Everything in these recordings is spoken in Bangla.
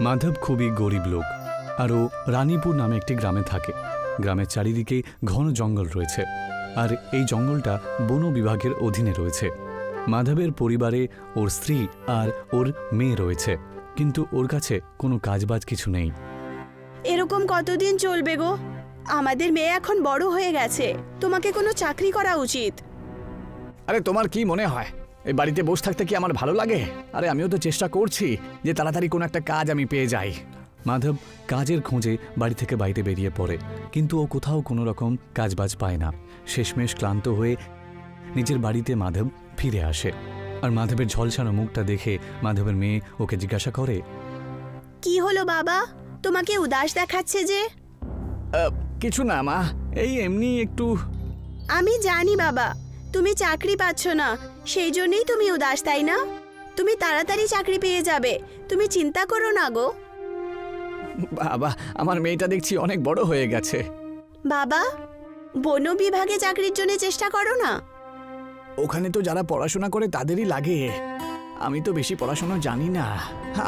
মাধব খুবই গরিব লোক, আর ও রানীপুর নামে একটি গ্রামে থাকে। গ্রামের চারিদিকে ঘন জঙ্গল রয়েছে, আর এই জঙ্গলটা বন বিভাগের অধীনে রয়েছে। মাধবের পরিবারে ওর স্ত্রী আর ওর মেয়ে রয়েছে, কিন্তু ওর কাছে কোনো কাজবাজ কিছু নেই। এরকম কতদিন চলবে গো? আমাদের মেয়ে এখন বড় হয়ে গেছে, তোমাকে কোনো চাকরি করা উচিত। আরে তোমার কি মনে হয় এই বাড়িতে বসে থাকতে কি আমার ভালো লাগে? আরে আমিও তো চেষ্টা করছি যে তাড়াতাড়ি কোনো একটা কাজ আমি পেয়ে যাই। মাধব কাজের খোঁজে বাড়ি থেকে বাইরে বেরিয়ে পড়ে, কিন্তু ও কোথাও কোনো রকম কাজবাজ পায় না। শেষমেশ ক্লান্ত হয়ে নিজের বাড়িতে মাধব ফিরে আসে। আর মাধবের ঝলসানো মুখটা দেখে মাধবের মেয়ে ওকে জিজ্ঞাসা করে, কি হলো বাবা, তোমাকে উদাস দেখাচ্ছে যে? কিছু না মা, এই এমনি একটু। আমি জানি বাবা, তুমি চাকরি পাচ্ছ না, সেই জন্যই তুমি উদাস, তাই না? তুমি তাড়াতাড়ি চাকরি পেয়ে যাবে, তুমি চিন্তা করো না গো। বাবা, আমার মেয়েটা দেখছি অনেক বড় হয়ে গেছে। বাবা, বন বিভাগে চাকরির জন্য চেষ্টা করো না। ওখানে তো যারা পড়াশোনা করে তাদেরই লাগে, আমি তো বেশি পড়াশোনা জানি না,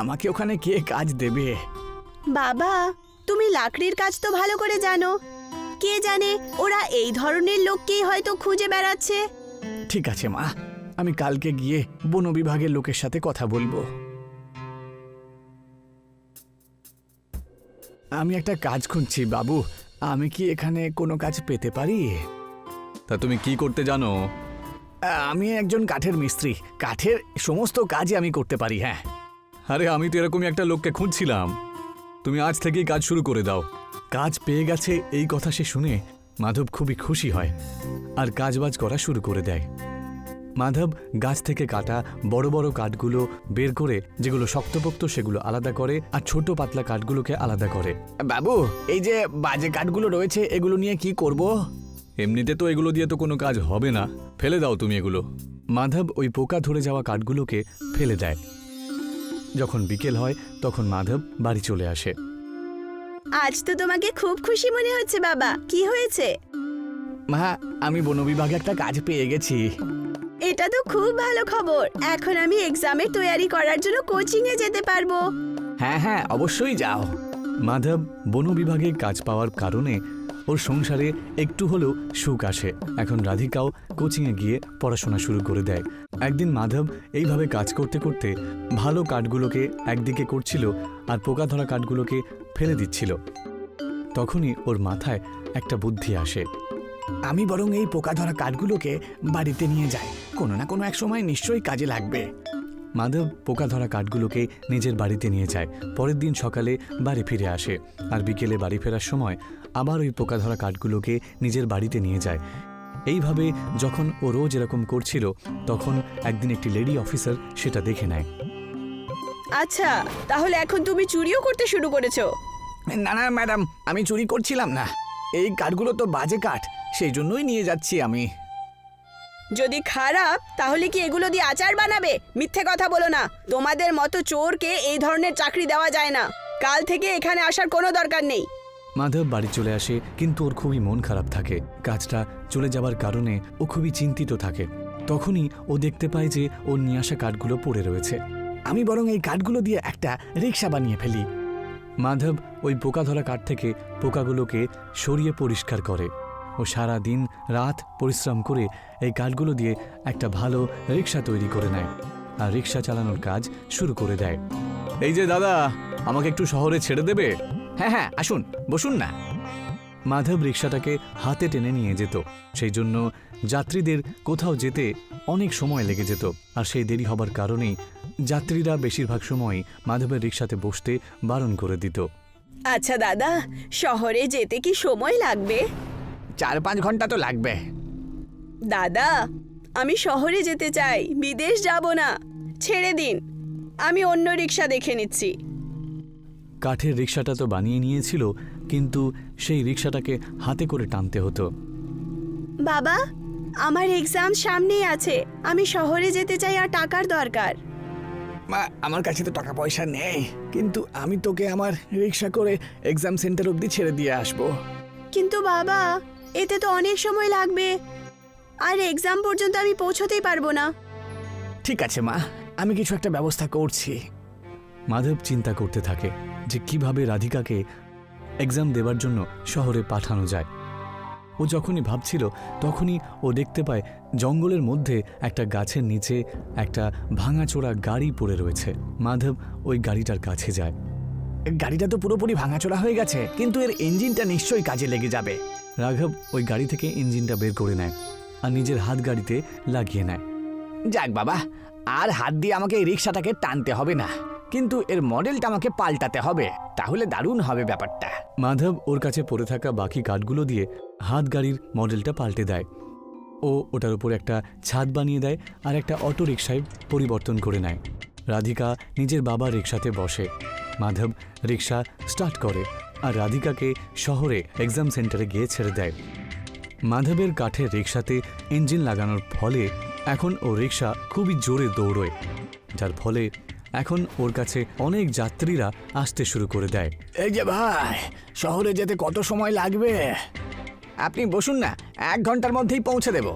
আমাকে ওখানে কে কাজ দেবে? বাবা, তুমি লাকড়ির কাজ তো ভালো করে জানো, কে জানে ওরা এই ধরনের লোককেই হয়তো খুঁজে বেড়াচ্ছে। ঠিক আছে মা, আমি কালকে গিয়ে বন বিভাগের লোকের সাথে কথা বলবো। আমি একটা কাজ খুঁজছি বাবু, আমি কি এখানে কোনো কাজ পেতে পারি? তা তুমি কি করতে জানো? আমি একজন কাঠের মিস্ত্রি, কাঠের সমস্ত কাজই আমি করতে পারি। হ্যাঁ। আরে আমি তো এরকমই একটা লোককে খুঁজছিলাম, তুমি আজ থেকেই কাজ শুরু করে দাও। কাজ পেয়ে গেছে এই কথা সে শুনে মাধব খুবই খুশি হয় আর কাজবাজ করা শুরু করে দেয়। মাধব গাছ থেকে কাটা বড় বড় কাঠগুলো বের করে, যেগুলো শক্তপোক্ত সেগুলো আলাদা করে, আর ছোট পাতলা কাঠগুলোকে আলাদা করে। বাবু, এই যে বাজে কাঠগুলো রয়েছে এগুলো নিয়ে কি করব? এমনিতে তো এগুলো দিয়ে তো কোনো কাজ হবে না, ফেলে দাও তুমি এগুলো। মাধব ওই পোকা ধরে যাওয়া কাঠগুলোকে ফেলে দেয়। যখন বিকেল হয় তখন মাধব বাড়ি চলে আসে। আজ তো তোমাকে খুব খুশি মনে হচ্ছে বাবা, কি হয়েছে? মা, আমি বন বিভাগে একটা কাজ পেয়ে গেছি। এটা তো খুব ভালো খবর, এখন আমি এক্সামের তৈরি করার জন্য কোচিং এ যেতে পারবো। হ্যাঁ হ্যাঁ, অবশ্যই যাও। মাধব বন বিভাগে কাজ পাওয়ার কারণে ওর সংসারে একটু হলেও সুখ আসে। এখন রাধিকাও কোচিংয়ে গিয়ে পড়াশোনা শুরু করে দেয়। একদিন মাধব এইভাবে কাজ করতে করতে ভালো কাঠগুলোকে একদিকে করছিল আর পোকা ধরা কাঠগুলোকে ফেলে দিচ্ছিল। তখনই ওর মাথায় একটা বুদ্ধি আসে। আমি বরং এই পোকা ধরা কাঠগুলোকে বাড়িতে নিয়ে যাই, কোনো না কোনো এক সময় নিশ্চয়ই কাজে লাগবে। মাধব পোকা ধরা কাঠগুলোকে নিজের বাড়িতে নিয়ে যায়। পরের দিন সকালে বাড়ি ফিরে আসে, আর বিকেলে বাড়ি ফেরার সময় আবার ওই পোকা ধরা কাঠগুলোকে নিজের বাড়িতে নিয়ে যায়। এইভাবে যখন ও রোজ এরকম করছিল, তখন একদিন একটি লেডি অফিসার সেটা দেখে নেয়। আচ্ছা, তাহলে এখন তুমি চুরিও করতে শুরু করেছো? না না ম্যাডাম, আমি চুরি করছিলাম না, এই কাঠগুলো তো বাজে কাঠ, সেই জন্যই নিয়ে যাচ্ছি আমি। যদি খারাপ তাহলে কি এগুলো দিয়ে আচার বানাবে? মিথ্যে কথা বলো না, তোমাদের মতো চোরকে এই ধরনের চাকরি দেওয়া যায় না। কাল থেকে এখানে আসার কোনো দরকার নেই। মাধব বাড়ি চলে আসে, কিন্তু ওর খুবই মন খারাপ থাকে। কাজটা চলে যাবার কারণে ও খুবই চিন্তিত থাকে। তখনই ও দেখতে পায় যে ওর নিয়ে আসা কাঠগুলো পড়ে রয়েছে। আমি বরং এই কাঠগুলো দিয়ে একটা রিক্সা বানিয়ে ফেলি। মাধব ওই পোকা ধরা কাঠ থেকে পোকাগুলোকে সরিয়ে পরিষ্কার করে। ও সারা দিন রাত পরিশ্রম করে এই কাঠগুলো দিয়ে একটা ভালো রিক্সা তৈরি করে নেয়, আর রিক্সা চালানোর কাজ শুরু করে দেয়। এই যে দাদা, আমাকে একটু শহরে ছেড়ে দেবে? হ্যাঁ হ্যাঁ, আসুন, বসুন না। মাধব রিক্সাটাকে হাতে টেনে নিয়ে যেত, সেই জন্য যাত্রীদের কোথাও যেতে অনেক সময় লেগে যেত। আর সেই দেরি হবার কারণেই যাত্রীরা বেশিরভাগ সময় মাধবের রিক্সাতে বসতে বারণ করে দিত। আচ্ছা দাদা, শহরে যেতে কি সময় লাগবে? 4-5 ঘন্টা তো লাগবে। দাদা, আমি শহরে যেতে চাই, বিদেশ যাব না, ছেড়ে দিন, আমি অন্য রিক্সা দেখে নিচ্ছি। কাঠের রিক্সাটা তো বানিয়ে নিয়েছিল, কিন্তু সেই রিক্সাটাকে হাতে করে টানতে হতো। বাবা, আমার এক্সাম সামনেই আছে, আমি শহরে যেতে চাই আর টাকার দরকার। মা, আমার কাছে তো টাকা পয়সা নেই, কিন্তু আমি তোকে আমার রিক্সা করে এক্সাম সেন্টার অবধি ছেড়ে দিয়ে আসবো। কিন্তু বাবা, এতে তো অনেক সময় লাগবে, আর এক্সাম পর্যন্ত আমি পৌঁছতেই পারবো না। ঠিক আছে মা, আমি কিছু একটা ব্যবস্থা করছি। মাধব চিন্তা করতে থাকে যে কিভাবে রাধিকাকে এক্সাম দেবার জন্য শহরে পাঠানো যায়। ও যখনই ভাবছিল তখনই ও দেখতে পায় জঙ্গলের মধ্যে একটা গাছের নিচে একটা ভাঙাচোরা গাড়ি পড়ে রয়েছে। মাধব ওই গাড়িটার কাছে যায়। গাড়িটা তো পুরোপুরি ভাঙাচোরা হয়ে গেছে, কিন্তু এর ইঞ্জিনটা নিশ্চয়ই কাজে লেগে যাবে। রাঘব ওই গাড়ি থেকে ইঞ্জিনটা বের করে নেয় আর নিজের হাত গাড়িতে লাগিয়ে নেয়। যাক বাবা, আর হাত দিয়ে আমাকে এই রিক্সাটাকে টানতে হবে না, কিন্তু এর মডেলটা আমাকে পাল্টাতে হবে, তাহলে দারুণ হবে ব্যাপারটা। মাধব ওর কাছে পড়ে থাকা বাকি কাঠগুলো দিয়ে হাত গাড়ির মডেলটা পাল্টে দেয়। ও ওটার উপর একটা ছাদ বানিয়ে দেয় আর একটা অটো রিকশায় পরিবর্তন করে নেয়। রাধিকা নিজের বাবার রিকশাতে বসে। মাধব রিকশা স্টার্ট করে আর রাধিকাকে শহরে এক্সাম সেন্টারে গিয়ে ছেড়ে দেয়। মাধবের কাঠের রিকশাতে ইঞ্জিন লাগানোর ফলে এখন ও রিকশা খুবই জোরে দৌড়োয়, যার ফলে এখন ওর কাছে অনেক যাত্রীরা আসতে শুরু করে দেয়। এই যে ভাই, শহরে যেতে কত সময় লাগবে? আপনি বসুন না, 1 ঘন্টার মধ্যেই পৌঁছে দেব।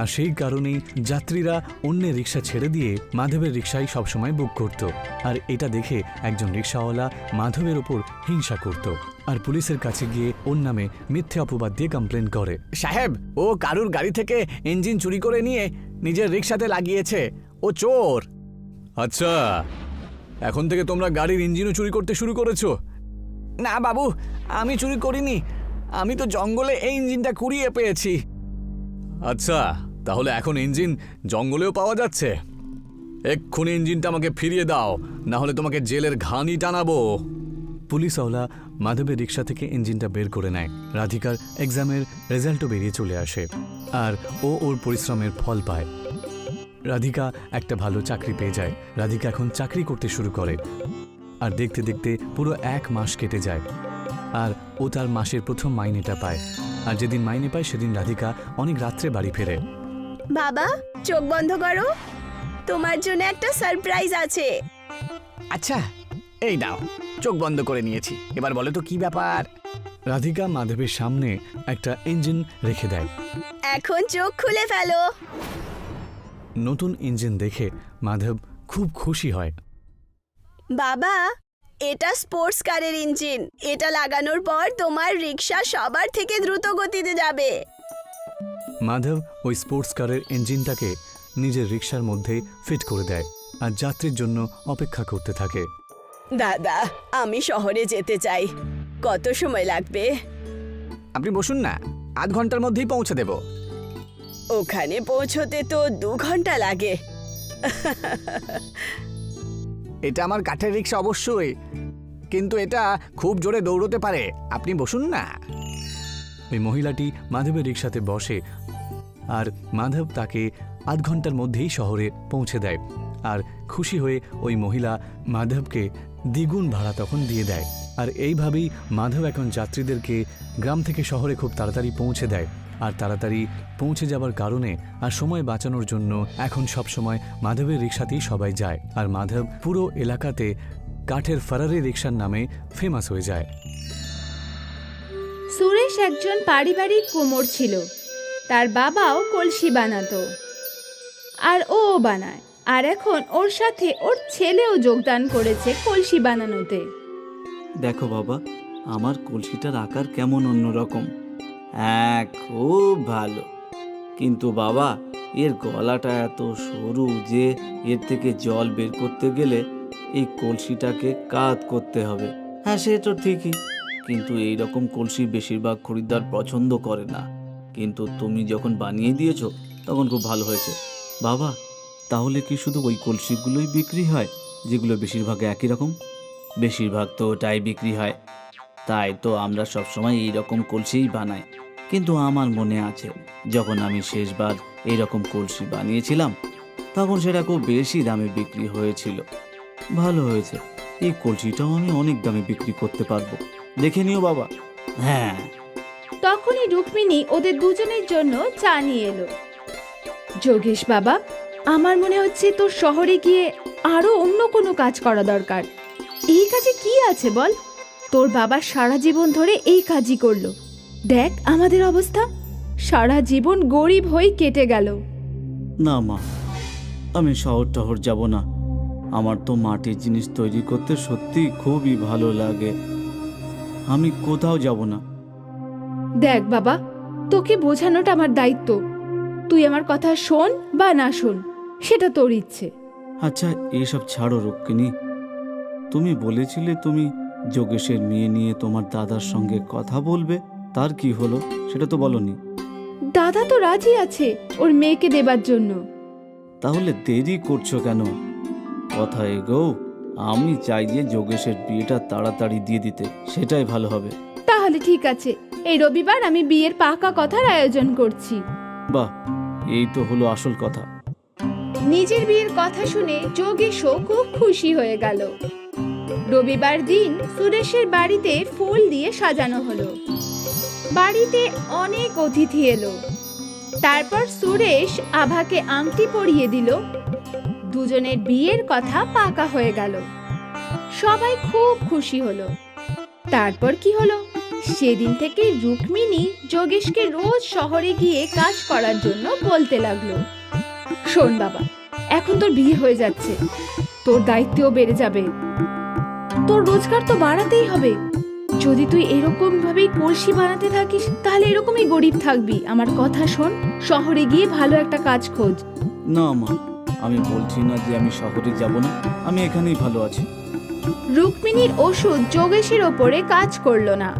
আর সেই কারণেই যাত্রীরা অন্যের রিকশা ছেড়ে দিয়ে মাধবের রিকশাই সবসময় বুক করত। আর এটা দেখে একজন রিকশাওয়ালা মাধবের ওপর হিংসা করত আর পুলিশের কাছে গিয়ে ওর নামে মিথ্যে অপবাদ দিয়ে কমপ্লেন করে। সাহেব, ও কারুর গাড়ি থেকে ইঞ্জিন চুরি করে নিয়ে নিজের রিকশাতে লাগিয়েছে, ও চোর। আচ্ছা, এখন থেকে তোমরা গাড়ির ইঞ্জিনও চুরি করতে শুরু করেছো? না বাবু, আমি চুরি করিনি, আমি তো জঙ্গলে এই ইঞ্জিনটা কুড়িয়ে পেয়েছি। আচ্ছা, তাহলে এখন ইঞ্জিন জঙ্গলেও পাওয়া যাচ্ছে? এক্ষুনি ইঞ্জিনটা আমাকে ফিরিয়ে দাও, না হলে তোমাকে জেলের ঘানি টানাবো। পুলিশওয়ালা মাধবের রিকশা থেকে ইঞ্জিনটা বের করে নেয়। রাধিকার এক্সামের রেজাল্টও বেরিয়ে চলে আসে আর ও ওর পরিশ্রমের ফল পায়। রাধিকা একটা ভালো চাকরি পেয়ে যায়। রাধিকা এখন চাকরি করতে শুরু করে আর দেখতে দেখতে পুরো 1 মাস কেটে যায় আর ও তার মাসের প্রথম মাইনেটা পায়। আর যেদিন মাইনে পায় সেদিন রাধিকা অনেক রাত্রে বাড়ি ফেরে। বাবা, চোখ বন্ধ করো, তোমার জন্য একটা সারপ্রাইজ আছে। আচ্ছা, এই নাও, চোখ বন্ধ করে নিয়েছি, এবার বলো তো কি ব্যাপার? রাধিকা মাধবের সামনে একটা ইঞ্জিন রেখে দেয়। এখন চোখ খুলে ফেলো। নতুন ইঞ্জিন দেখে মাধব খুব খুশি হয়। বাবা, এটা স্পোর্টস কারের ইঞ্জিন। এটা লাগানোর পর তোমার রিকশা সবার থেকে দ্রুত গতিতে যাবে। মাধব ওই স্পোর্টস কারের ইঞ্জিনটাকে নিজের রিকশার মধ্যে ফিট করে দেয় আর যাত্রীর জন্য অপেক্ষা করতে থাকে। দাদা, আমি শহরে যেতে চাই, কত সময় লাগবে? আপনি বসুন না, 1/2 ঘন্টার মধ্যেই পৌঁছে দেব। ওখানে পৌঁছতে তো 2 ঘন্টা লাগে। এটা আমার কাঠের রিকশা অবশ্যই, কিন্তু এটা খুব জোরে দৌড়তে পারে, আপনি বসুন না। ওই মহিলাটি মাধবের রিকশাতে বসে আর মাধব তাকে 1/2 ঘন্টার মধ্যেই শহরে পৌঁছে দেয়। আর খুশি হয়ে ওই মহিলা মাধবকে দ্বিগুণ ভাড়া তখন দিয়ে দেয়। আর এইভাবেই মাধব এখন যাত্রীদেরকে গ্রাম থেকে শহরে খুব তাড়াতাড়ি পৌঁছে দেয়। আর তাড়াতাড়ি পৌঁছে যাবার কারণে আর সময় বাঁচানোর জন্য এখন সব সময় মাধবের রিকশাতেই সবাই যায়। আর মাধব পুরো এলাকাতে কাঠের ফারারি রিকশার নামে ফেমাস হয়ে যায়। সুরেশ একজন পারিবারিক কুমোর ছিল। তার বাবাও কলসি বানাতো আর ও বানায়, আর এখন ওর সাথে ওর ছেলেও যোগদান করেছে কলসি বানানোতে। দেখো বাবা, আমার কলসিটার আকার কেমন অন্যরকম। হ্যাঁ, খুব ভালো, কিন্তু বাবা এর গলাটা এত সরু যে এর থেকে জল বের করতে গেলে এই কলসিটাকে কাত করতে হবে। হ্যাঁ, সে তো ঠিকই, কিন্তু এই রকম কলসি বেশিরভাগ খরিদ্দার পছন্দ করে না, কিন্তু তুমি যখন বানিয়ে দিয়েছো তখন খুব ভালো হয়েছে। বাবা, তাহলে কি শুধু ওই কলসিগুলোই বিক্রি হয় যেগুলো বেশিরভাগ একই রকম? বেশিরভাগ তো ওটাই বিক্রি হয়, তাই তো আমরা সবসময় এই রকম কলসিই বানাই। কিন্তু আমার মনে আছে, যখন আমি শেষবার এই রকম কলসি বানিয়েছিলাম তখন সেটা খুব বেশি দামে বিক্রি হয়েছিল। ভালো হয়েছে, এই কলসিটাও আমি অনেক দামে বিক্রি করতে পারবো, দেখে নিও বাবা। হ্যাঁ। তখনই রুক্মিণী ওদের দুজনের জন্য চা নিয়ে এলো। যোগেশ বাবা, আমার মনে হচ্ছে তোর শহরে গিয়ে আরো অন্য কোনো কাজ করা দরকার। এই কাজে কি আছে বল? তোর বাবা সারা জীবন ধরে এই কাজই করলো, দেখ আমাদের অবস্থা, সারা জীবন গরিব হয়ে কেটে গেল। না মা, আমি শহর টহর যাব না, আমার তো মাটির জিনিস তৈরি করতে সত্যি খুবই ভালো লাগে। আমি কোথাও যাব না। দেখ বাবা, তোকে বোঝানোটা আমার দায়িত্ব। তুই আমার কথা শোন বা না শোন, সেটা তোর ইচ্ছে। আচ্ছা, এসব ছাড়ো রুক্মিণী। তুমি বলেছিলে তুমি যোগেশের মেয়ে নিয়ে তোমার দাদার সঙ্গে কথা বলবে, তার কি হলো সেটা তো বলনি। দাদা তো রাজি আছে ওর মেয়েকে দেবার জন্য। তাহলে দেরি করছো কেন? কথা এগো। আমি চাই যে যোগেশের বিয়েটা তাড়াতাড়ি দিয়ে দিতে, সেটাই ভালো হবে। তাহলে ঠিক আছে, এই রবিবার আমি বিয়ের পাকা কথার আয়োজন করছি। বাহ, এই তো হলো আসল কথা। নিজের বিয়ের কথা শুনে যোগেশও খুব খুশি হয়ে গেল। রবিবার দিন সুরেশের বাড়িতে ফুল দিয়ে সাজানো হলো। বাড়িতে অনেক অতিথি এলো। তারপর সুরেশ আভাকে আংটি পরিয়ে দিল। দুজনের বিয়ের কথা পাকা হয়ে গেল। সবাই খুব খুশি হলো। তারপর কি হলো? সেদিন থেকে রুক্মিণী যোগেশকে রোজ শহরে গিয়ে কাজ করার জন্য বলতে লাগলো, শোন বাবা, এখন তোর বিয়ে হয়ে যাচ্ছে, তোর দায়িত্বও বেড়ে যাবে, তোর রোজগার তো বাড়াতেই হবে। যদি তুই এরকম ভাবেই কলসি বানাতে থাকিস তাহলে এরকমই গরিব থাকবি। আমার কথা শোন, শহরে গিয়ে ভালো একটা কাজ খোঁজ। না মা, আমি বলছি না যে আমি শহরে যাব না, আমি এখানেই ভালো আছি। রুক্মিণীর ওষুধ যোগেশের ওপরে কাজ করলো না।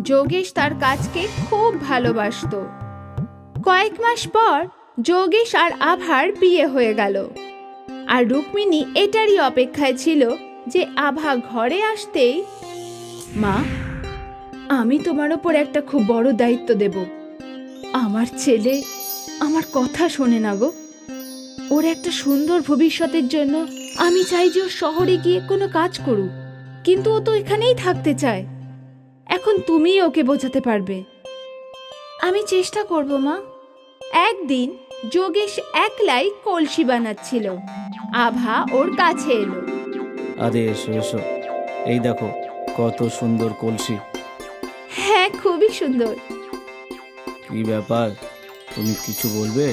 যোগেশ তার কাজকে খুব ভালোবাসতো। কয়েক মাস পর যোগেশ আর আভার বিয়ে হয়ে গেল। আর রুক্মিণী এটারই অপেক্ষায় ছিল যে আভা ঘরে আসতেই, মা, আমি তোমার ওপর একটা খুব বড় দায়িত্ব দেব। আমার ছেলে আমার কথা শোনে না গো। ওর একটা সুন্দর ভবিষ্যতের জন্য আমি চাই যে ও শহরে গিয়ে কোনো কাজ করুক, কিন্তু ও তো এখানেই থাকতে চায়। এখন তুমিই ওকে বোঝাতে পারবে। আমি চেষ্টা করব মা। একদিন যোগেশ একলাই কলসি বানাচ্ছিল। আভা ওর কাছে এলো। আরে এসো এসো, এই দেখো কত সুন্দর কলসি। হ্যাঁ, খুবই সুন্দর। কি ব্যাপার, তুমি কিছু বলবে?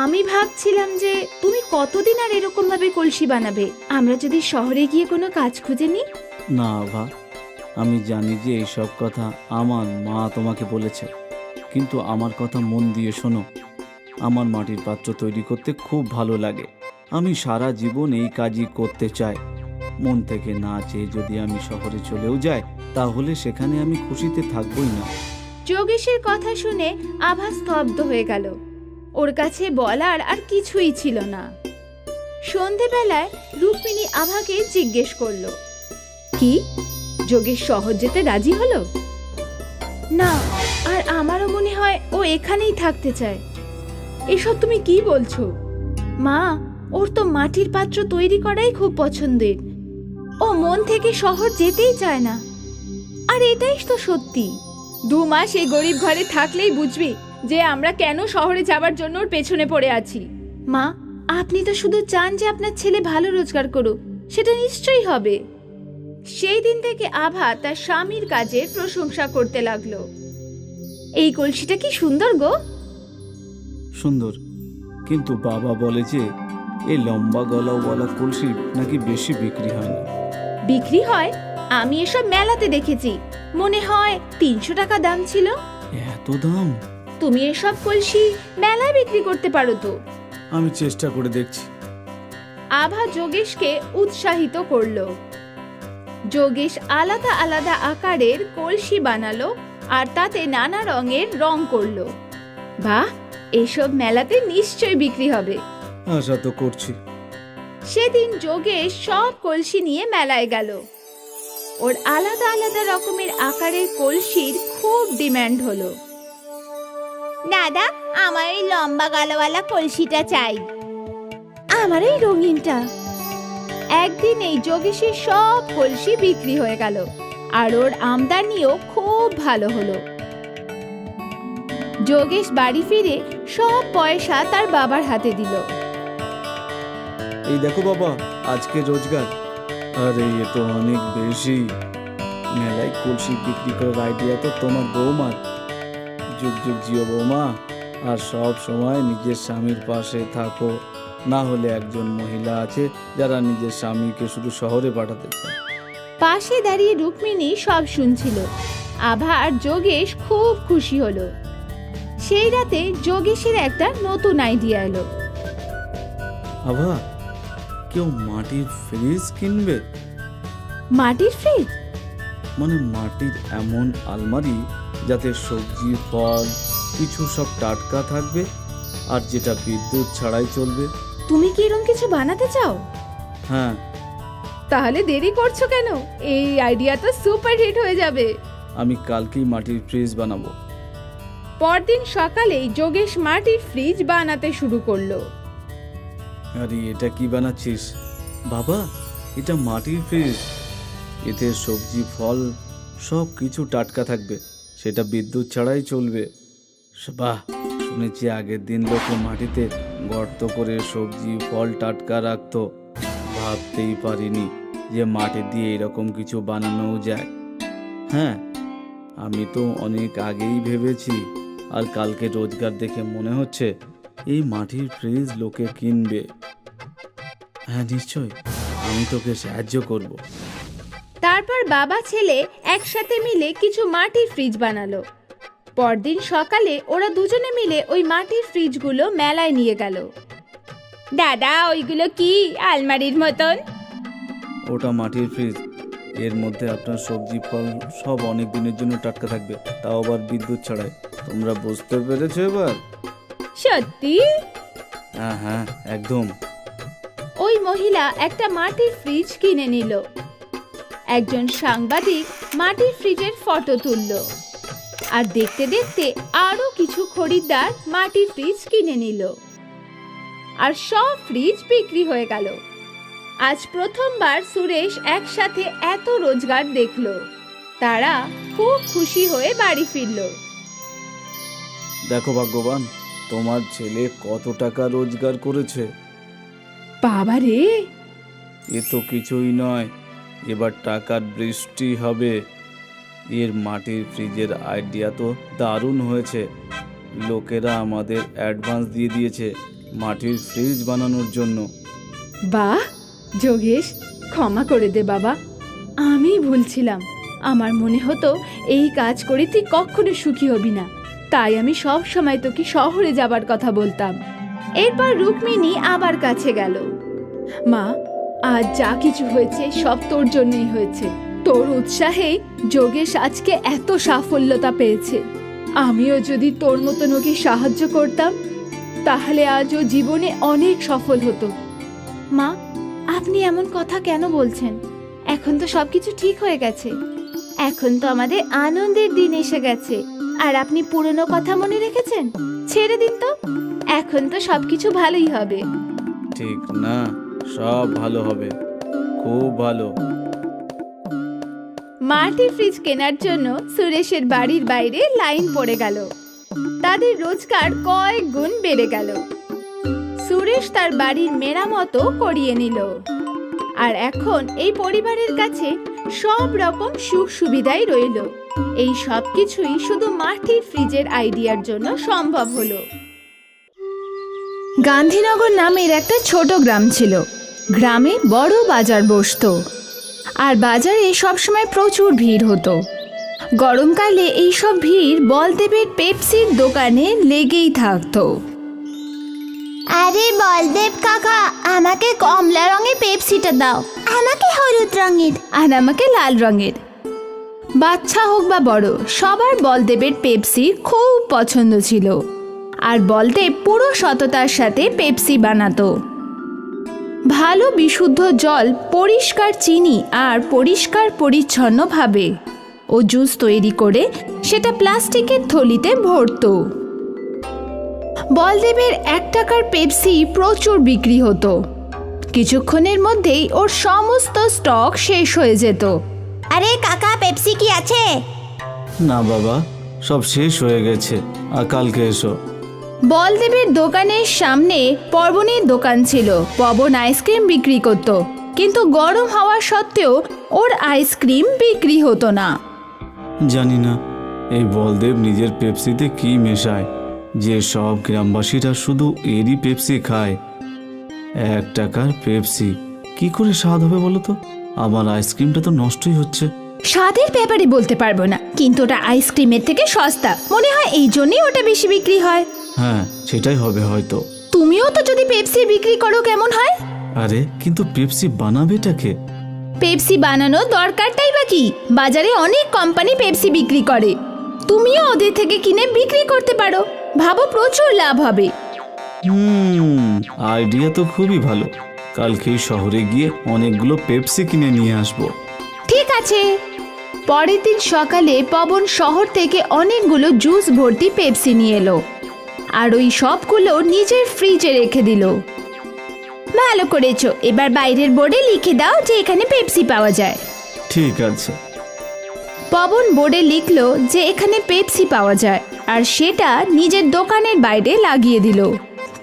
আমি ভাবছিলাম যে তুমি কতদিন আর এরকম ভাবে কলসি বানাবে? আমরা যদি শহরে গিয়ে কোনো কাজ খুঁজে নিই? না আভা, আমি জানি যে এইসব কথা আমার মা তোমাকে বলেছে, কিন্তু আমার কথা মন দিয়ে শোনো। আমার মাটির পাত্র তৈরি করতে খুব ভালো লাগে। আমি সারা জীবন এই কাজই করতে চাই। মন থেকে না চেয়ে যদি আমি শহরে চলেও যাই, তাহলে সেখানে আমি খুশিতে থাকবই না। যোগেশের কথা শুনে আভা স্তব্ধ হয়ে গেল। ওর কাছে বলার আর কিছুই ছিল না। সন্ধেবেলায় রুক্মিণী আভাকে জিজ্ঞেস করলো, কি যোগেশ শহর যেতে রাজি হলো? না, আর আমারও মনে হয় ও এখানেই থাকতে চায়। এসব তুমি কি বলছো? মা, ওর তো মাটির পাত্র তৈরি করাই খুব পছন্দের। ও মন থেকে শহর যেতেই চায় না। আর এটাই তো সত্যি। 2 মাস এই গরিব ঘরে থাকলেই বুঝবি যে আমরা কেন শহরে যাবার জন্য ওর পেছনে পড়ে আছি। মা, আপনি তো শুধু চান যে আপনার ছেলে ভালো রোজগার করুক, সেটা নিশ্চয়ই হবে। সেই দিন থেকে আভা তার স্বামীর কাজের প্রশংসা করতে লাগলো। এই কলসিটা কি সুন্দর গো। সুন্দর, কিন্তু বাবা বলে যে এই লম্বা গলাওয়ালা কলসি নাকি বেশি বিক্রি হয় না। বিক্রি হয়? আমি এসব মেলাতে দেখেছি, মনে হয় 300 টাকা দাম ছিল। এত দাম? তুমি এসব কলসি মেলায় বিক্রি করতে পারো তো। আমি চেষ্টা করে দেখছি। আভা যোগেশকে উৎসাহিত করলো। যোগেশ আলাদা আলাদা আকারের কলসি বানালো আর তাতে নানা রঙের রং করলো। বাহ, এসব মেলাতে নিশ্চয়ই বিক্রি হবে। আশা তো করছি। সেদিন যোগেশ সব কলসি নিয়ে মেলায় গেল। ওর আলাদা আলাদা রকমের আকারের কলসির খুব ডিমান্ড হলো। দাদা, আমার এই লম্বা গালাওয়ালা কলসিটা চাই। আমার এই রঙিনটা। একদিন এই যোগেশের সব কলসি বিক্রি হয়ে গেল আর ওর আমদানিও খুব ভালো হলো। যোগেশ বাড়ি ফিরে সব পয়সা তার বাবার হাতে দিল। এই দেখো বাবা, আজকে রোজগার। আরে এ তো অনেক বেশি। মেলায় কলসি বিক্রি করার আইডিয়া তো তোমার বৌমার। যুগ যুগ জিও বৌমা। আর সব সময় নিজের স্বামীর পাশে থাকো। না হলে একজন মহিলা আছে যারা নিজের স্বামীকে শুধু শহরে পাঠাতে চায়। পাশে দাঁড়িয়ে রুক্মিণী সব শুনছিল। আভা আর যোগেশ খুব খুশি হলো। সেই রাতে যোগেশের একটা নতুন আইডিয়া এলো। আভা, কেউ মাটির ফ্রিজ কিনবে? মাটির ফ্রিজ? মানে মাটির এমন আলমারি যাতে সবজি, ফল কিছু সব টাটকা থাকবে আর যেটা বিদ্যুৎ ছাড়াই চলবে। তুমি কি এরকম কিছু বানাতে চাও? হ্যাঁ। তাহলে দেরি করছো কেন? এই আইডিয়া তো সুপার হিট হয়ে যাবে। আমি কালকেই মাটির ফ্রিজ বানাবো। পরদিন সকালেই যোগেশ মাটির ফ্রিজ বানাতে শুরু করলো। আরে এটা কি বানাচ্ছিস? বাবা, এটা মাটির ফ্রিজ। এতে সবজি, ফল সব কিছু টাটকা থাকবে, সেটা বিদ্যুৎ ছাড়াই চলবে। বাহ, শুনেছি আগের দিন লোকে মাটিতে গর্ত করে সবজি, ফল টাটকা রাখতো। ভাবতেই পারিনি যে মাটি দিয়ে এরকম কিছু বানানোও যায়। হ্যাঁ, আমি তো অনেক আগেই ভেবেছি। আর কালকে রোজগার দেখে মনে হচ্ছে এই মাটির ফ্রিজ লোকে কিনবে। হ্যাঁ, নিশ্চয় আমি তোকে সাহায্য করব। তারপর বাবা ছেলে একসাথে মিলে কিছু মাটির ফ্রিজ বানালো। পরদিন সকালে ওরা দুজনে মিলে ওই মাটির ফ্রিজগুলো মেলায় নিয়ে গেল। দাদা, ওইগুলো কি আলমারির মতন? ওটা মাটির ফ্রিজ। এর মধ্যে আপনার সবজি, ফল সব অনেক দিনের জন্য টাটকা থাকবে, তাও আবার বিদ্যুৎ ছাড়াই। তোমরা বুঝতে পেরেছো এবার? সত্যি? হ্যাঁ হ্যাঁ, একদম। ওই মহিলা একটা মাটির ফ্রিজ কিনে নিল। একজন সাংবাদিক মাটির ফ্রিজের ফটো তুলল। আর দেখতে দেখতে আরো কিছু খরিদ্দার মাটির ফ্রিজ কিনে নিল। আর সব ফ্রিজ বিক্রি হয়ে গেল। আজ প্রথমবার সুরেশ একসাথে এত রোজগার দেখলো। তারা খুব খুশি হয়ে বাড়ি ফিরল। দেখো ভাগ্যবান, তোমার ছেলে কত টাকা রোজগার করেছে। বাবা রে! এ তো কিছুই নয়, এবার টাকার বৃষ্টি হবে। এর মাটির ফ্রিজের আইডিয়া তো দারুণ হয়েছে। লোকেরা আমাদের অ্যাডভান্স দিয়ে দিয়েছে মাটির ফ্রিজ বানানোর জন্য। বাহ যোগেশ, ক্ষমা করে দে বাবা, আমি ভুলছিলাম। আমার মনে হতো এই কাজ করে তুই কখনো সুখী হবি না, তাই আমি সব সময় তোকে শহরে যাবার কথা বলতাম। এরপর রুক্মিণী আবার কাছে গেল। মা, আজ যা কিছু হয়েছে সব তোর জন্যই হয়েছে। তোর উৎসাহে যোগেশ আজকে এত সাফল্যতা পেয়েছে। আমিও যদি তোর মতন ওকে সাহায্য করতাম তাহলে আজ ও জীবনে অনেক সফল হতো। মা, আপনি এমন কথা কেন বলছেন? এখন তো সবকিছু ঠিক হয়ে গেছে। এখন তো আমাদের আনন্দের দিন এসে গেছে। আর আপনি পুরনো কথা মনে রেখেছেন? ছেড়ে দিন তো, এখন তো সবকিছু ভালোই হবে। ঠিক না? সব ভালো হবে, খুব ভালো। মাটির ফ্রিজ কেনার জন্য সুরেশের বাড়ির বাইরে লাইন পড়ে গেল। তাদের রোজগার কয়েক গুণ বেড়ে গেল। সুরেশ তার বাড়ির মেরামতও করিয়ে নিল। আর এখন এই পরিবারের কাছে সব রকম সুখ সুবিধাই রইল। এই সব কিছুই শুধু মাটির ফ্রিজের আইডিয়ার জন্য সম্ভব হলো। গান্ধীনগর নামের একটা ছোট গ্রাম ছিল। গ্রামে বড় বাজার বসতো। আর বাজারে সবসময় প্রচুর ভিড় হতো। গরমকালে এইসব ভিড় বলদেবের পেপসির দোকানে লেগেই থাকতো। আরে বলদেব কাকা, আমাকে কমলা রঙের পেপসিটা দাও। আমাকে হলুদ রঙের। আর আমাকে লাল রঙের। বাচ্চা হোক বা বড়, সবার বলদেবের পেপসি খুব পছন্দ ছিল। আর বলদেব পুরো সততার সাথে পেপসি বানাতো। ভালো বিশুদ্ধ জল, পরিষ্কার চিনি আর পরিষ্কার পরিচ্ছন্নভাবে ও জুস তৈরি করে সেটা প্লাস্টিকের থলিতে ভরতো। বলদেবের 1 টাকার পেপসি প্রচুর বিক্রি হতো। কিছুক্ষণের মধ্যেই ওর সমস্ত স্টক শেষ হয়ে যেত। আরে কাকা, পেপসি কি আছে? না বাবা, সব শেষ হয়ে গেছে, আর কালকে এসো। বলদেবের দোকানের সামনে পবনের দোকান ছিল। পবন আইসক্রিম বিক্রি করত, কিন্তু গরম হওয়া সত্ত্বেও ওর আইসক্রিম বিক্রি হতো না। জানি না এই বলদেব নিজের পেপসিতে কি মেশায়, যে সব গ্রামবাসীরা শুধু এরই পেপসি খায়। 1 টাকার পেপসি কি করে স্বাদ হবে বলো তো? আমার আইসক্রিমটা তো নষ্টই হচ্ছে। স্বাদের ব্যাপারে বলতে পারবো না, কিন্তু ওটা আইসক্রিমের থেকে সস্তা মনে হয়, এই জন্যই ওটা বেশি বিক্রি হয়। হ্যাঁ, সেটাই হবে হয়তো। তুমিও তো যদি পেপসি বিক্রি করো কেমন হয়? আরে কিন্তু পেপসি বানাবেটাকে? পেপসি বানানোর দরকারটাই বা কি? বাজারে অনেক কোম্পানি পেপসি বিক্রি করে, তুমিও ওদের থেকে কিনে বিক্রি করতে পারো। ভাবো, প্রচুর লাভ হবে। আইডিয়া তো খুবই ভালো। কালকেই শহরে গিয়ে অনেকগুলো পেপসি কিনে নিয়ে আসবো। ঠিক আছে। পরের দিন সকালে পবন শহর থেকে অনেকগুলো জুস ভর্তি পেপসি নিয়ে এলো, আর ওই সবগুলো নিজের ফ্রিজে রেখে দিল। ভালো করেছো, এবার বাইরের বোর্ডে লিখে দাও যে এখানে পেপসি পাওয়া যায়। ঠিক আছে। পবন বোর্ডে লিখলো যে এখানে পেপসি পাওয়া যায়, আর সেটা নিজের দোকানের বাইরে লাগিয়ে দিল।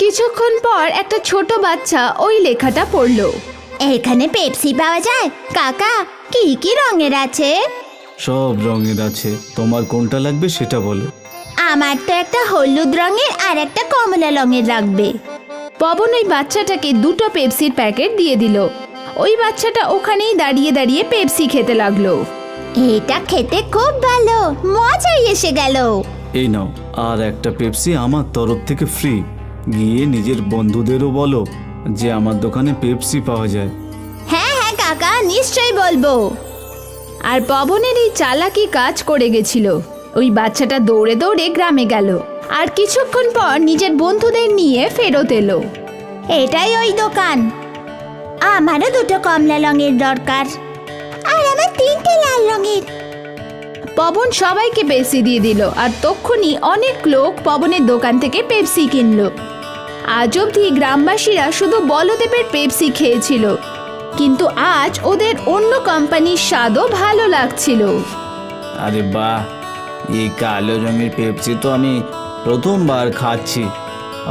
কিছুক্ষণ পর একটা ছোট বাচ্চা ওই লেখাটা পড়লো। এখানে পেপসি পাওয়া যায় কাকা, কি কি রঙের আছে? সব রঙের আছে, তোমার কোনটা লাগবে সেটা বলো। আমার তো একটা হলুদ রঙের আর একটা কমলা রঙের লাগবে। পবন ওই বাচ্চাটাকে 2টো পেপসির প্যাকেট দিয়ে দিল। ওই বাচ্চাটা ওখানেই দাঁড়িয়ে দাঁড়িয়ে পেপসি খেতে লাগলো। এটা খেতে খুব ভালো, মজাই এসে গেল। এই নাও, আর একটা পেপসি আমার তরফ থেকে ফ্রি। গিয়ে নিজের বন্ধুদেরও বলো যে আমার দোকানে পেপসি পাওয়া যায়। হ্যাঁ হ্যাঁ কাকা, নিশ্চয়ই বলবো। আর পবনের এই চালাকি কাজ করে গেছিল। ওই বাচ্চাটা দৌড়ে দৌড়ে গ্রামে গেল, আর কিছুক্ষণ পর নিজের বন্ধুদের নিয়ে ফেরত এলো। এটাই ওই দোকান। আমারও 2টো কমলা রঙের দরকার, আর আমার 3টে লাল রঙের। পবন সবাইকে পেপসি দিয়ে দিল, আর তক্ষুনি অনেক লোক পবনের দোকান থেকে পেপসি কিনলো। আজ অবধি গ্রামবাসীরা শুধু বলদেবের পেপসি খেয়েছিল, কিন্তু আজ ওদের অন্য কোম্পানির স্বাদও ভালো লাগছিল। আরে বাহ, এই কালো রঙের পেপসি তো আমি প্রথমবার খাচ্ছি।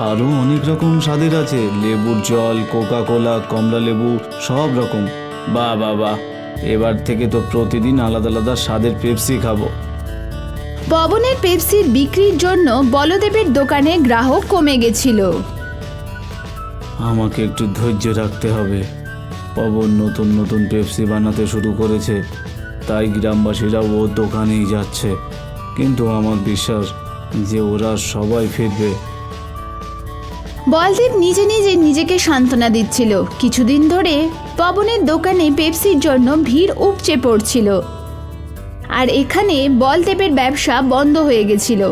আরও অনেক রকম স্বাদের আছে, লেবুর জল, কোকা কোলা, কমলা লেবু, সব রকম। বাহ বাহ বাহ, এবার থেকে তো প্রতিদিন আলাদা আলাদা স্বাদের পেপসি খাবো। পবনের পেপসির বিক্রির জন্য বলদেবের দোকানে গ্রাহক কমে গেছিল। আমাকে একটু ধৈর্য রাখতে হবে। পবন নতুন নতুন পেপসি বানাতে শুরু করেছে, তাই গ্রামবাসীরা ওর দোকানেই যাচ্ছে। কিন্তু আমার বিশ্বাস যে ওরা সবাই ফিরবে। বলদেব নিজে নিজে নিজেকে সান্ত্বনা দিচ্ছিল। কিছুদিন ধরে পবনের দোকানে পেপসির জন্য ভিড় উপচে পড়ছিল, আর এখানে বলদেবের ব্যবসা বন্ধ হয়ে গেছিল।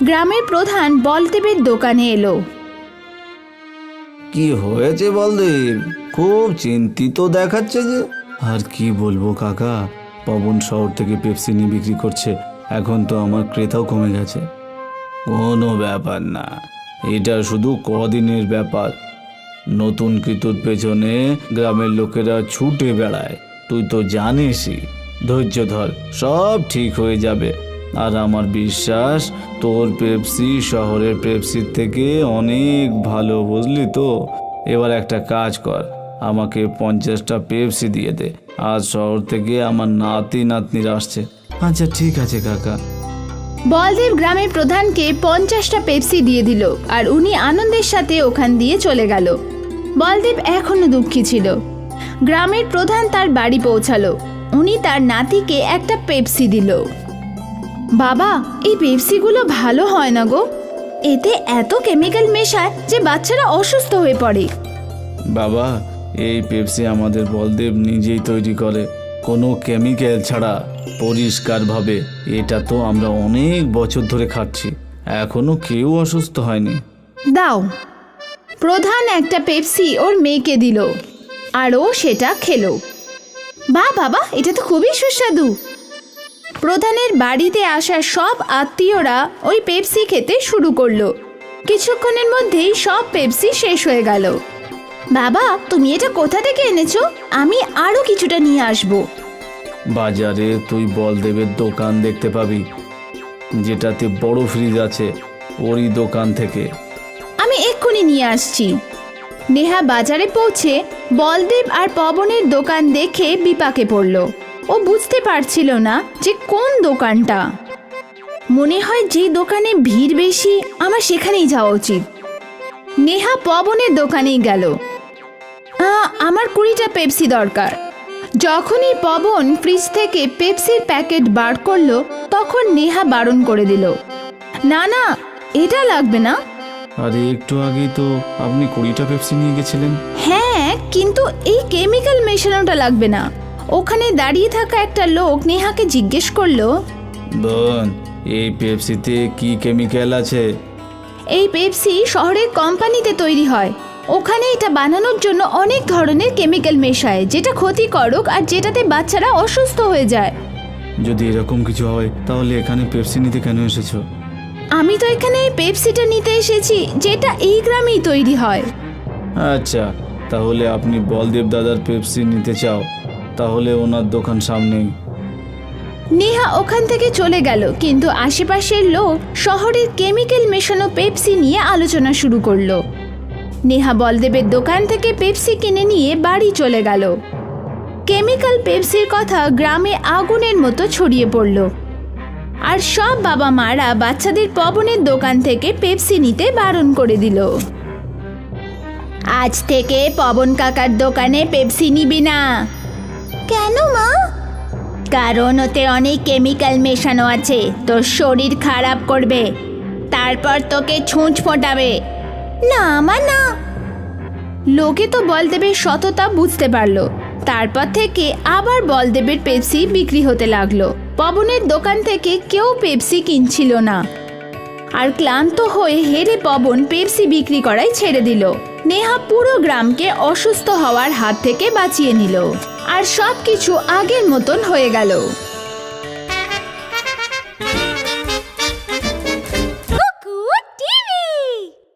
গ্রামের প্রধান বলদেবের দোকানে এলো। কি হয়েছে বলদেব? খুব চিন্তিত দেখাচ্ছে যে। আর কি বলবো কাকা, পবন শহর থেকে পেপসি নিয়ে বিক্রি করছে, এখন তো আমার ক্রেতাও কমে গেছে। কোনো ব্যাপার না, এটা শুধু কদিনের ব্যাপার। নতুন কিতুর পেছনে গ্রামের লোকেরা ছুটে বেড়ায়, তুই তো জানিসই। ধৈর্য ধর, সব ঠিক হয়ে যাবে। আর আমার বিশ্বাস তোর পেপসি শহরের পেপসির থেকে অনেক ভালো, বুঝলি তো? এবার একটা কাজ কর, আমাকে 50টা পেপসি দিয়ে দে। আজ শহর থেকে আমার নাতি নাতনিরা আসছে। আচ্ছা ঠিক আছে কাকা। বলদেব গ্রামের প্রধানকে 50টা পেপসি দিয়ে দিল, আর উনি আনন্দের সাথে ওখান দিয়ে চলে গেল। বলদেব এখনো দুঃখী ছিল। গ্রামের প্রধান তার বাড়ি পৌঁছালো। উনি তার নাতিকে একটা পেপসি দিল। বাবা, এই পেপসিগুলো ভালো হয় না গো, এতে এত কেমিক্যাল মেশায় যে বাচ্চারা অসুস্থ হয়ে পড়ে। বাবা, এই পেপসি আমাদের বলদেব নিজেই তৈরি করে, কোনো কেমিক্যাল ছাড়া, পরিষ্কারভাবে। এটা তো আমরা অনেক বছর ধরে খাচ্ছি, এখনো কেউ অসুস্থ হয়নি। দাও। প্রধান একটা পেপসি ওর মেয়েকে দিল, আর ও সেটা খেলো। বাহ বাবা, এটা তো খুবই সুস্বাদু। প্রধানের বাড়িতে আসা সব আত্মীয়রা ওই পেপসি খেতে শুরু করলো। কিছুক্ষণের মধ্যেই সব পেপসি শেষ হয়ে গেল। বাবা, তুমি এটা কোথা থেকে এনেছো? আমি আরো কিছুটা নিয়ে আসবো। বাজারে তুই বলদেবের দোকান দেখতে পাবি, যেটাতে বড় ফ্রিজ আছে, ওরই দোকান থেকে। আমি এক্ষুনি নিয়ে আসছি। নেহা বাজারে পৌঁছে বলদেব আর পবনের দোকান দেখে বিপাকে পড়ল। ও বুঝতে পারছিল না যে কোন দোকানটা। মনে হয় যে দোকানে ভিড় বেশি আমার সেখানেই যাওয়া উচিত। নেহা পবনের দোকানেই গেল। আমার 20টা পেপসি দরকার। যখনই পবন ফ্রিজ থেকে পেপসির প্যাকেট বার করলো তখন নেহা বারণ করে দিল, না না এটা লাগবে না। আরে একটু আগেই তো আপনি 20টা পেপসি নিয়ে গেছিলেন। হ্যাঁ, কিন্তু এই কেমিক্যাল মেশানোটা লাগবে না। ওখানে দাঁড়িয়ে থাকা একটা লোক নেহাকে জিজ্ঞেস করলো, বোন, এই পেপসিতে কি কেমিক্যাল আছে? এই পেপসি শহরের কোম্পানিতে তৈরি হয়। ওখানে এটা বানানোর জন্য অনেক ধরনের কেমিক্যাল মেশায়, যেটা ক্ষতিকারক আর যেটাতে বাচ্চারা অসুস্থ হয়ে যায়। যদি এরকম কিছু হয় তাহলে এখানে পেপসি নিতে কেন এসেছো? আমি তো এখানে এই পেপসিটা নিতে এসেছি যেটা এই গ্রামেই তৈরি হয়। আচ্ছা, তাহলে আপনি বলদেব দাদার পেপসি নিতে চাও, তাহলে ওনার দোকান সামনেই। নেহা ওখান থেকে চলে গেল, কিন্তু আশেপাশের লোক শহরের কেমিক্যাল মেশানো পেপসি নিয়ে আলোচনা শুরু করলো। নেহা বলদেবের দোকান থেকে পেপসি কিনে নিয়ে বাড়ি চলে গেল। কেমিক্যাল পেপসির কথা গ্রামে আগুনের মতো ছড়িয়ে পড়ল, আর সব বাবা মারা বাচ্চাদের পবনের দোকান থেকে পেপসি নিতে বারণ করে দিল। আজ থেকে পবন কাকার দোকানে পেপসি নিবি না। কেন মা? কারণ ওতে অনেক কেমিক্যাল মেশানো আছে, তোর শরীর খারাপ করবে, তারপর তোকে ছুঁচ ফোটাবে। না মা না। লোকে তো বলদেবের সততা বুঝতে পারলো। তারপর থেকে আবার বলদেবের পেপসি বিক্রি হতে লাগলো। পবনের দোকান থেকে কেউ পেপসি কিনছিল না, আর ক্লান্ত হয়ে হেরে পবন পেপসি বিক্রি করাই ছেড়ে দিল। নেহা পুরো গ্রামকে অসুস্থ হওয়ার হাত থেকে বাঁচিয়ে নিল, আর সবকিছু আগের মতন হয়ে গেল।